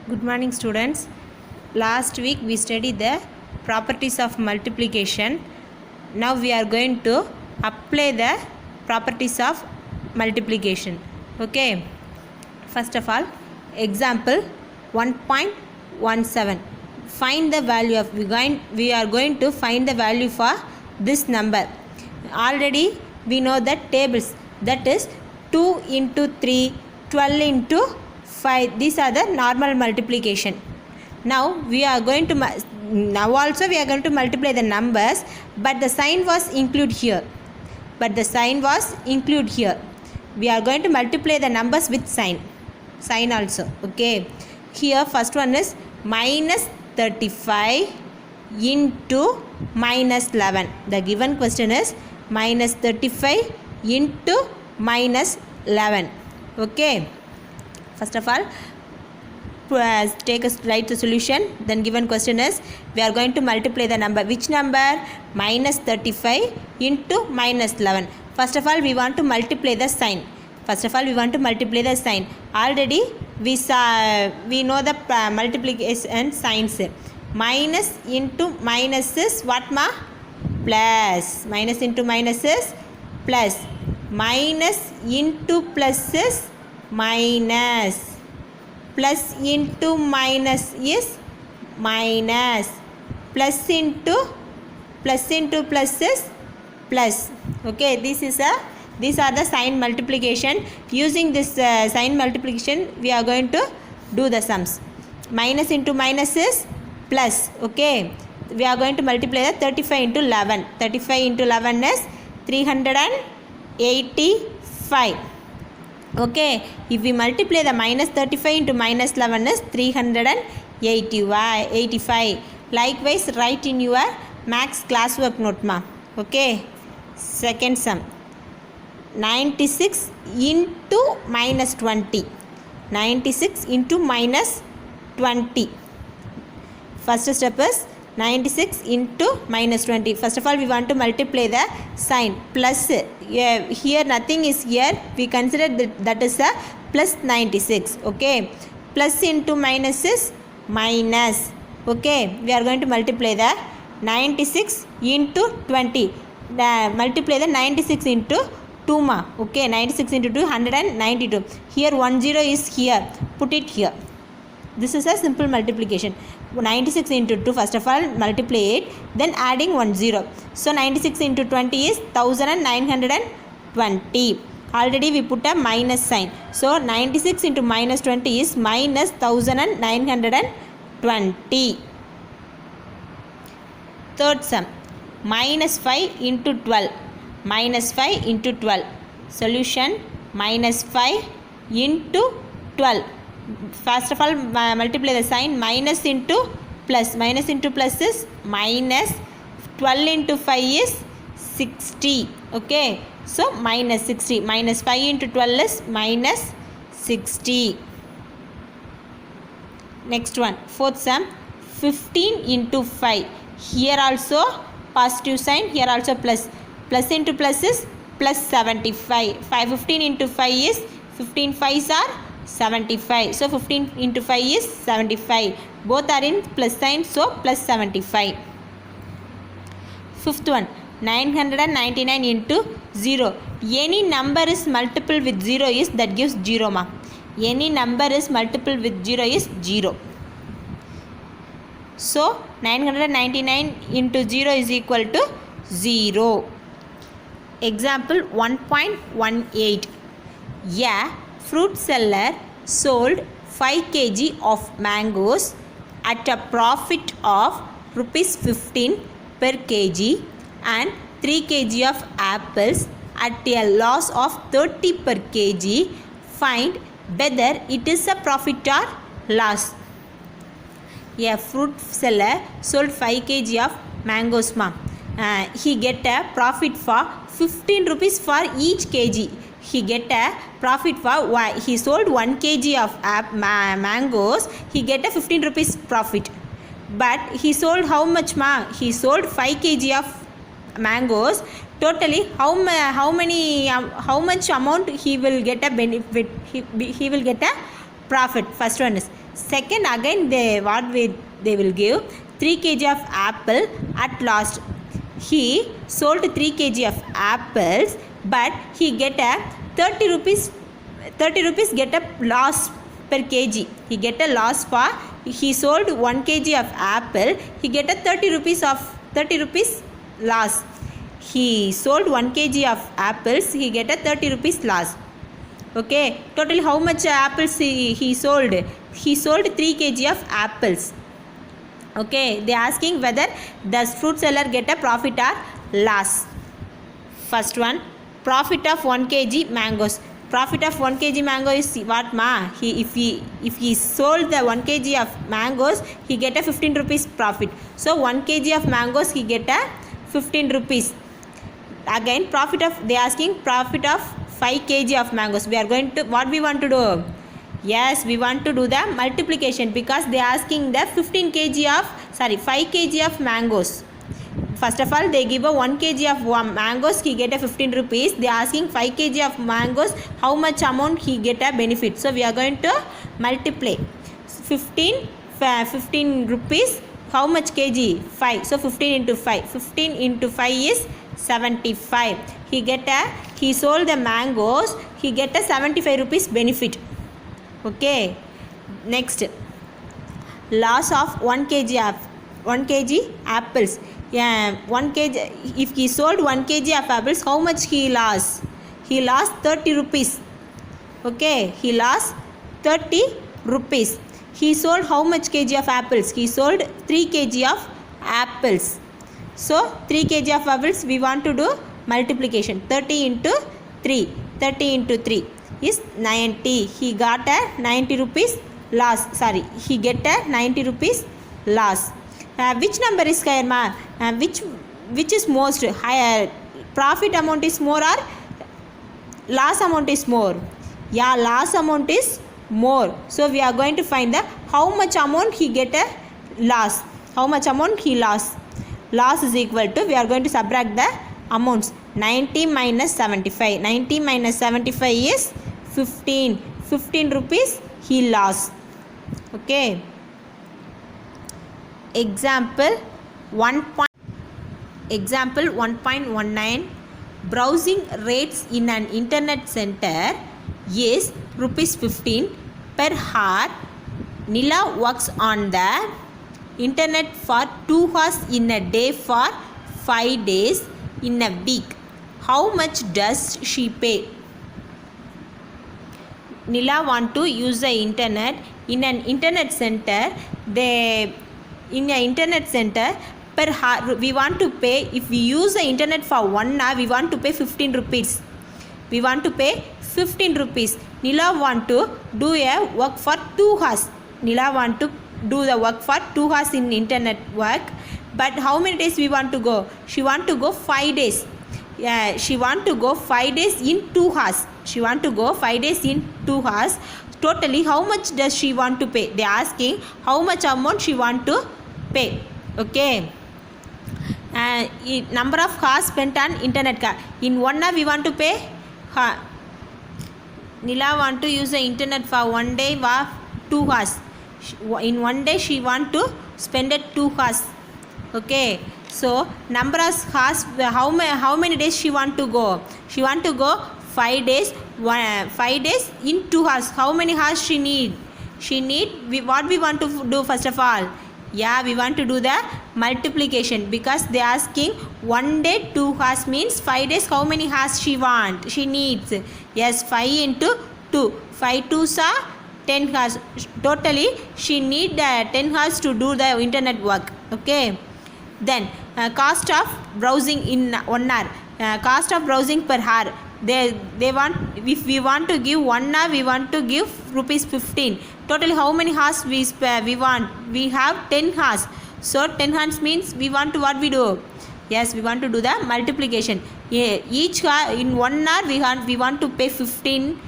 Good morning, students. Last week we studied the properties of multiplication. Now we are going to apply the properties of multiplication. Okay. First of all, example 1.17. Find the value of we are going to find the value for this number. Already we know the tables, that is 2 into 3, 12 into 5. These are the normal multiplication. Now we are going to multiply the numbers, but the sign was included here. We are going to multiply the numbers with sign also. Okay. Here first one is minus 35 into minus 11. The given question is minus 35 into minus 11. Okay. First of all, write the solution. Then given question is we are going to multiply the number. Which number? Minus 35 into minus 11. First of all, we want to multiply the sign. Already we know the multiplication signs. Minus into minus is what, ma? Plus. Minus into minus is plus. Minus into plus is minus. Plus into minus is minus. Plus into plus is plus. Okay, these are the sign multiplication. Using this sign multiplication, we are going to do the sums. Minus into minus is plus. Okay, we are going to multiply the 35 into 11. 35 into 11 is 385. Okay, if we multiply the minus 35 into minus 11 is 385. Likewise, write in your max classwork note, ma. Okay, second sum. 96 into minus 20. 96 into minus 20. First step is 96 into minus 20. First of all, we want to multiply the sign. Plus, here nothing is here. We consider that is a plus 96. Okay. Plus into minus is minus. Okay. We are going to multiply the 96 into 20. Multiply the 96 into 2, ma. Okay. 96 into 2, 192. Here 10 is here. Put it here. This is a simple multiplication. 96 into 2, first of all multiply it, then adding 10. So 96 into 20 is 1920. Already we put a minus sign. So 96 into minus 20 is minus 1920. Third sum. Minus 5 into 12. Minus 5 into 12. Solution minus 5 into 12. First of all, multiply the sign. Minus into plus. Minus into plus is minus. 12 into 5 is 60. Okay. So minus 60. Minus 5 into 12 is minus 60. Next one. Fourth sum. 15 into 5. Here also positive sign. Here also plus. Plus into plus is plus 75. 15 into 5 is 15 5s are 75. So 15 into 5 is 75. Both are in plus sign, so plus 75. Fifth one. 999 into 0. Any number is multiple with 0 is that gives 0, ma. Any number is multiple with 0 is 0. So 999 into 0 is equal to 0. Example 1.18. A fruit seller sold 5 kg of mangoes at a profit of rupees 15 per kg and 3 kg of apples at a loss of 30 per kg. Find whether it is a profit or loss. A fruit seller sold 5 kg of mangoes, ma. He get a profit for 15 rupees for each kg. He get a profit for why he sold 1 kg of mangoes. He get a 15 rupees profit. But he sold how much, ma? He sold 5 kg of mangoes. Totally how much amount he will get a benefit? He will get a profit. First one is Second, again they will give 3 kg of apple at last. He sold 3 kg of apples, but he get a 30 rupees get a loss per kg. He get a loss for, he sold 1 kg of apple, he get a 30 rupees loss. He sold 1 kg of apples, he get a 30 rupees loss. Okay, totally how much apples he sold? He sold 3 kg of apples. Okay, they asking whether does fruit seller get a profit or loss. First one, profit of 1 kg mangoes. Profit of 1 kg mango is what ma? If he sold the 1 kg of mangoes, he get a 15 rupees profit. So 1 kg of mangoes he get a 15 rupees. Again, profit of, they asking profit of 5 kg of mangoes. We are going to, what we want to do? Yes, we want to do the multiplication, because they asking the 5 kg of mangoes. First of all, they give a 1 kg of mangoes, he get a 15 rupees. They asking 5 kg of mangoes, how much amount he get a benefit. So we are going to multiply 15 rupees, how much kg? 5. So 15 into 5. 15 into 5 is 75. He sold the mangoes, he get a 75 rupees benefit. Okay, next, loss of 1 kg apples. 1 kg, if he sold 1 kg of apples, how much he lost? He lost 30 rupees. Okay, he lost 30 rupees. He sold how much kg of apples? He sold 3 kg of apples. So 3 kg of apples, we want to do multiplication. 30 into 3. 30 into 3 is 90. He got a 90 rupees loss. Sorry, he get a 90 rupees loss. Which number is higher, ma? Which is most higher? Profit amount is more or loss amount is more? Yeah, loss amount is more. So we are going to find the how much amount he get a loss. How much amount he lost? Loss is equal to, we are going to subtract the amounts. 90 minus 75. 90 minus 75 is 15. 15 rupees he lost. Okay. Example 1.19. Browsing rates in an internet center is rupees 15 per hour. Nila works on the internet for 2 hours in a day for 5 days in a week. How much does she pay? Nila want to use the internet in an internet center. In an internet center per hour, we want to pay, if we use the internet for 1 hour, we want to pay 15 rupees. We want to pay 15 rupees. Nila want to do a work for 2 hours. Nila want to do the work for 2 hours in internet work. But how many days we want to go? She want to go 5 days. Yeah, she want to go 5 days in 2 hours. She want to go 5 days in 2 hours. Totally, how much does she want to pay? They asking how much amount she want to pay. Okay. Number of hours spent on internet. In 1 hour we want to pay. Nila want to use the internet for 1 day for 2 hours. In 1 day she want to spend it 2 hours. Okay, so number of hours, how many days she want to go? She want to go 5 days. 5 days in 2 hours. How many hours she need? What we want to do first of all? Yeah, we want to do the multiplication, because they asking 1 day 2 hours means 5 days. How many hours she needs? Yes, 5 into 2. 5 2s are 10 hours. Totally she need 10 hours to do the internet work. Okay. Then cost of browsing in 1 hour. Cost of browsing per hour. They want, if we want to give 1 hour, we want to give rupees 15. Totally how many hours we want? We have 10 hours. So 10 hours means we want to, what we do? Yes, we want to do the multiplication. Each hour, in 1 hour we want to pay 15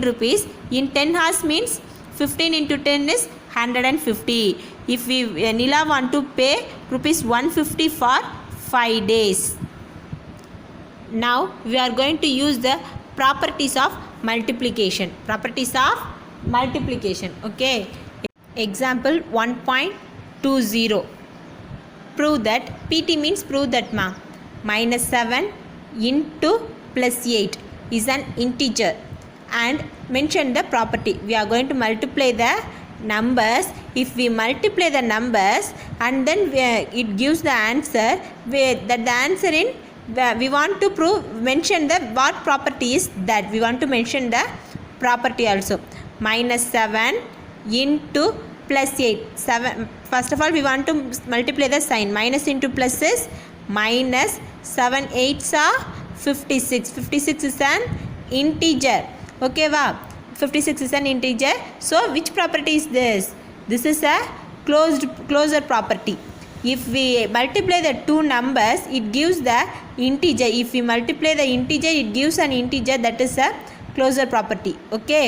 rupees. In 10 hours means 15 into 10 is 150. If we Nila want to pay rupees 150 for 5 days. Now we are going to use the properties of multiplication. Okay. Example 1.20. Prove that. PT means prove that ma. Minus 7 into plus 8 is an integer, and mention the property. We are going to multiply the numbers. If we multiply the numbers and then it gives the answer, that the answer in we want to prove, mention the what property is that. We want to mention the property also. Minus 7 into plus 8. 7. First of all, we want to multiply the sign. Minus into plus is minus. 7 8s are 56. 56 is an integer. Okay, wow. 56 is an integer. So which property is this? This is a closure property. If we multiply the two numbers, it gives the integer. If we multiply the integer, it gives an integer. That is a closure property. Okay.